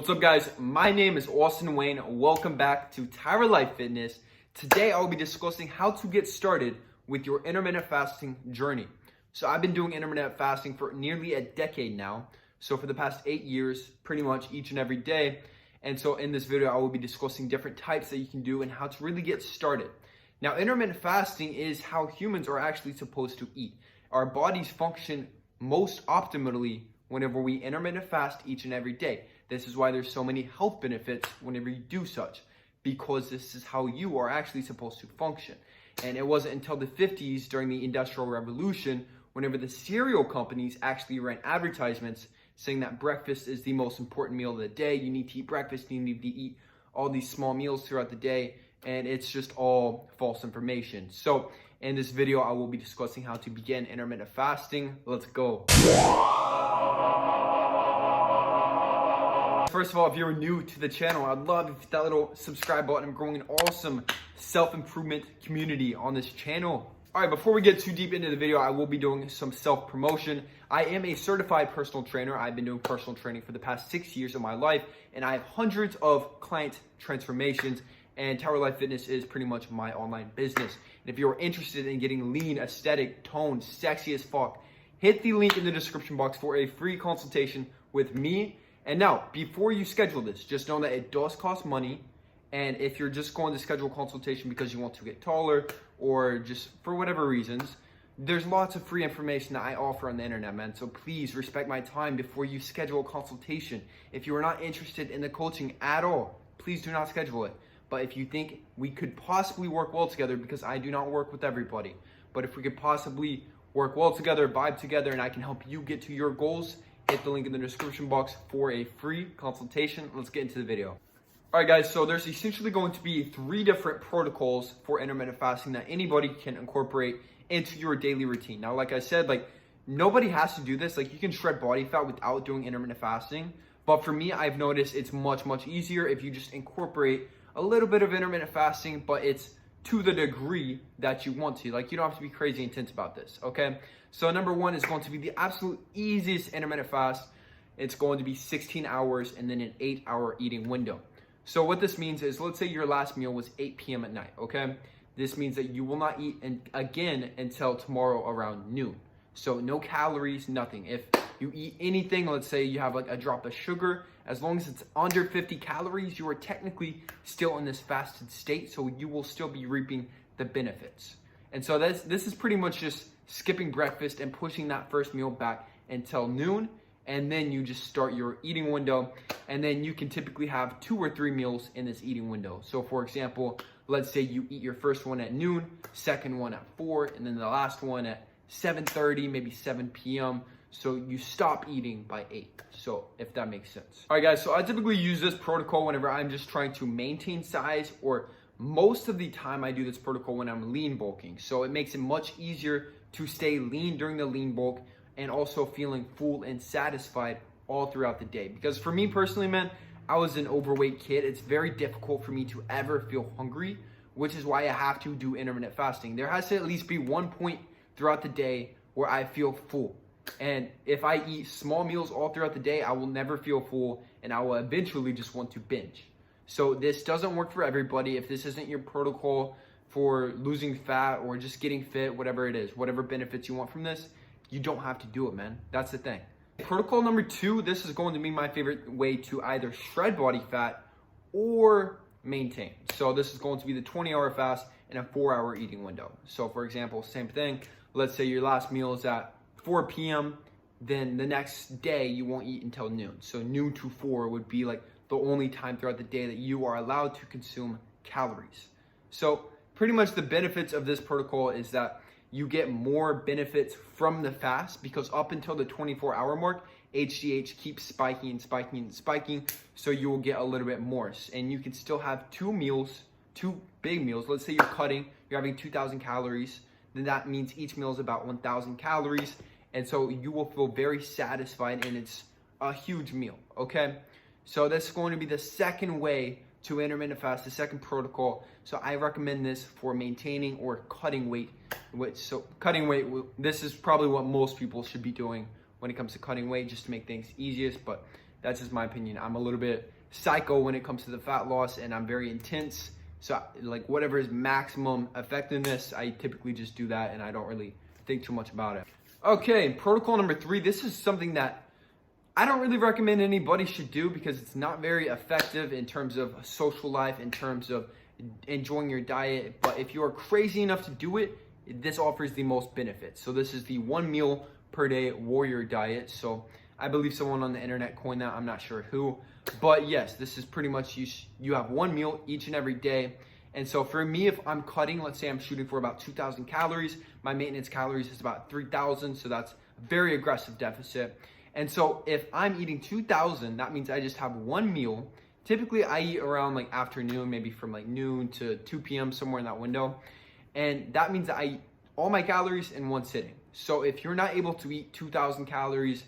What's up, guys? My name is Austin Wayne. Welcome back to TYROLIFE Fitness. Today I will be discussing how to get started with your intermittent fasting journey. So I've been doing intermittent fasting for nearly a decade now. So for the past 8 years, pretty much each and every day. And so in this video, I will be discussing different types that you can do and how to really get started. Now, intermittent fasting is how humans are actually supposed to eat. Our bodies function most optimally whenever we intermittent fast each and every day. This is why there's so many health benefits whenever you do such, because this is how you are actually supposed to function. And it wasn't until the 50s during the Industrial Revolution, whenever the cereal companies actually ran advertisements saying that breakfast is the most important meal of the day. You need to eat breakfast, you need to eat all these small meals throughout the day, and it's just all false information. So in this video, I will be discussing how to begin intermittent fasting. Let's go. First of all, if you're new to the channel, I'd love if you hit that little subscribe button. I'm growing an awesome self-improvement community on this channel. All right, before we get too deep into the video, I will be doing some self-promotion. I am a certified personal trainer. I've been doing personal training for the past 6 years of my life, and I have hundreds of client transformations, and TYROLIFE Fitness is pretty much my online business. And if you're interested in getting lean, aesthetic, toned, sexy as fuck, hit the link in the description box for a free consultation with me. And now, before you schedule this, just know that it does cost money. And if you're just going to schedule a consultation because you want to get taller or just for whatever reasons, there's lots of free information that I offer on the internet, man. So please respect my time before you schedule a consultation. If you are not interested in the coaching at all, please do not schedule it. But if you think we could possibly work well together, because I do not work with everybody, but if we could possibly work well together, vibe together, and I can help you get to your goals, hit the link in the description box for a free consultation. Let's get into the video. All right, guys, so there's essentially going to be 3 different protocols for intermittent fasting that anybody can incorporate into your daily routine. Now, like I said, nobody has to do this. You can shred body fat without doing intermittent fasting. But for me, I've noticed it's much, much easier if you just incorporate a little bit of intermittent fasting, but it's to the degree that you want to. You don't have to be crazy intense about this, okay? So number 1 is going to be the absolute easiest intermittent fast. It's going to be 16 hours and then an 8-hour eating window. So what this means is, let's say your last meal was 8 p.m. at night, okay? This means that you will not eat again until tomorrow around noon. So no calories, nothing. If you eat anything, let's say you have a drop of sugar, as long as it's under 50 calories, you are technically still in this fasted state, so you will still be reaping the benefits. And so this is pretty much just skipping breakfast and pushing that first meal back until noon, and then you just start your eating window, and then you can typically have 2 or 3 meals in this eating window. So for example, let's say you eat your first one at noon, second one at 4, and then the last one at 7:30, maybe 7 p.m. So you stop eating by 8. So if that makes sense. All right, guys, so I typically use this protocol whenever I'm just trying to maintain size, or most of the time I do this protocol when I'm lean bulking. So it makes it much easier to stay lean during the lean bulk and also feeling full and satisfied all throughout the day. Because for me personally, man, I was an overweight kid. It's very difficult for me to ever feel hungry, which is why I have to do intermittent fasting. There has to at least be one point throughout the day where I feel full. And if I eat small meals all throughout the day, I will never feel full, and I will eventually just want to binge. So this doesn't work for everybody. If this isn't your protocol for losing fat or just getting fit, whatever it is, whatever benefits you want from this, you don't have to do it, man. That's the thing. Protocol number 2, this is going to be my favorite way to either shred body fat or maintain. So this is going to be the 20-hour fast and a 4-hour eating window. So for example, same thing. Let's say your last meal is at 4 p.m. Then the next day you won't eat until noon. So noon to 4 would be the only time throughout the day that you are allowed to consume calories. So pretty much the benefits of this protocol is that you get more benefits from the fast, because up until the 24-hour mark, HGH keeps spiking and spiking and spiking. So you will get a little bit more, and you can still have 2 big meals. Let's say you're having 2,000 calories. Then that means each meal is about 1,000 calories. And so you will feel very satisfied, and it's a huge meal, okay? So that's going to be the second way to intermittent fast, the second protocol. So I recommend this for maintaining or cutting weight. Cutting weight, this is probably what most people should be doing when it comes to cutting weight, just to make things easiest. But That's just my opinion. I'm a little bit psycho when it comes to the fat loss, and I'm very intense. So like whatever is maximum effectiveness, I typically just do that, and I don't really think too much about it. Okay, protocol number 3. This is something that I don't really recommend anybody should do because it's not very effective in terms of social life, in terms of enjoying your diet. But if you are crazy enough to do it, this offers the most benefits. So this is the 1 meal per day warrior diet. So I believe someone on the internet coined that. I'm not sure who, but yes, this is pretty much you have 1 meal each and every day. And so for me, if I'm cutting, let's say I'm shooting for about 2,000 calories, my maintenance calories is about 3,000. So that's a very aggressive deficit. And so if I'm eating 2,000, that means I just have 1 meal. Typically I eat around like afternoon, maybe from like noon to 2 p.m., somewhere in that window. And that means that I eat all my calories in one sitting. So if you're not able to eat 2,000 calories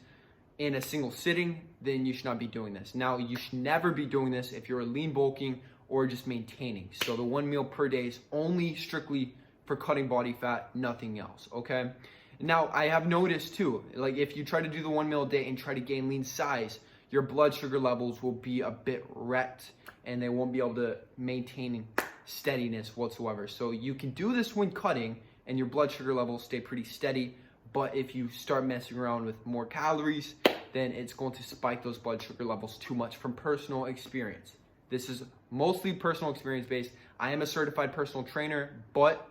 in a single sitting, then you should not be doing this. Now, you should never be doing this if you're lean bulking or just maintaining. So the 1 meal per day is only strictly for cutting body fat, nothing else, okay? Now, I have noticed too, like if you try to do the 1 meal a day and try to gain lean size, your blood sugar levels will be a bit wrecked and they won't be able to maintain steadiness whatsoever. So you can do this when cutting and your blood sugar levels stay pretty steady. But if you start messing around with more calories, then it's going to spike those blood sugar levels too much from personal experience. This is mostly personal experience based. I am a certified personal trainer, but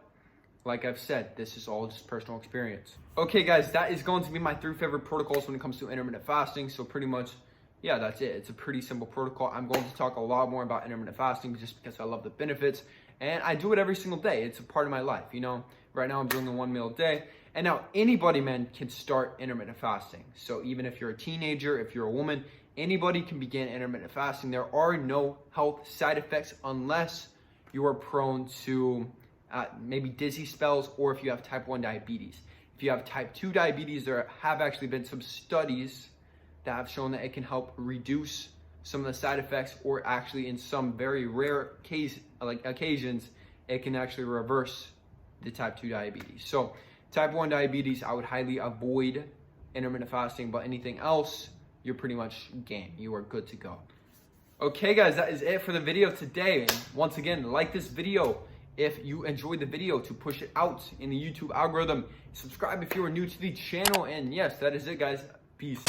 like I've said, this is all just personal experience. Okay guys, that is going to be my 3 favorite protocols when it comes to intermittent fasting. So pretty much, yeah, that's it. It's a pretty simple protocol. I'm going to talk a lot more about intermittent fasting just because I love the benefits and I do it every single day. It's a part of my life, you know. Right now I'm doing the 1 meal a day. And now anybody, man, can start intermittent fasting. So even if you're a teenager, if you're a woman, anybody can begin intermittent fasting. There are no health side effects unless you are prone to maybe dizzy spells or if you have type 1 diabetes. If you have type 2 diabetes, there have actually been some studies that have shown that it can help reduce some of the side effects, or actually in some very rare occasions, it can actually reverse the type 2 diabetes. So type 1 diabetes, I would highly avoid intermittent fasting, but anything else, you're pretty much game. You are good to go. Okay guys, that is it for the video today. And once again, like this video if you enjoyed the video to push it out in the YouTube algorithm. Subscribe if you are new to the channel. And yes, that is it guys. Peace.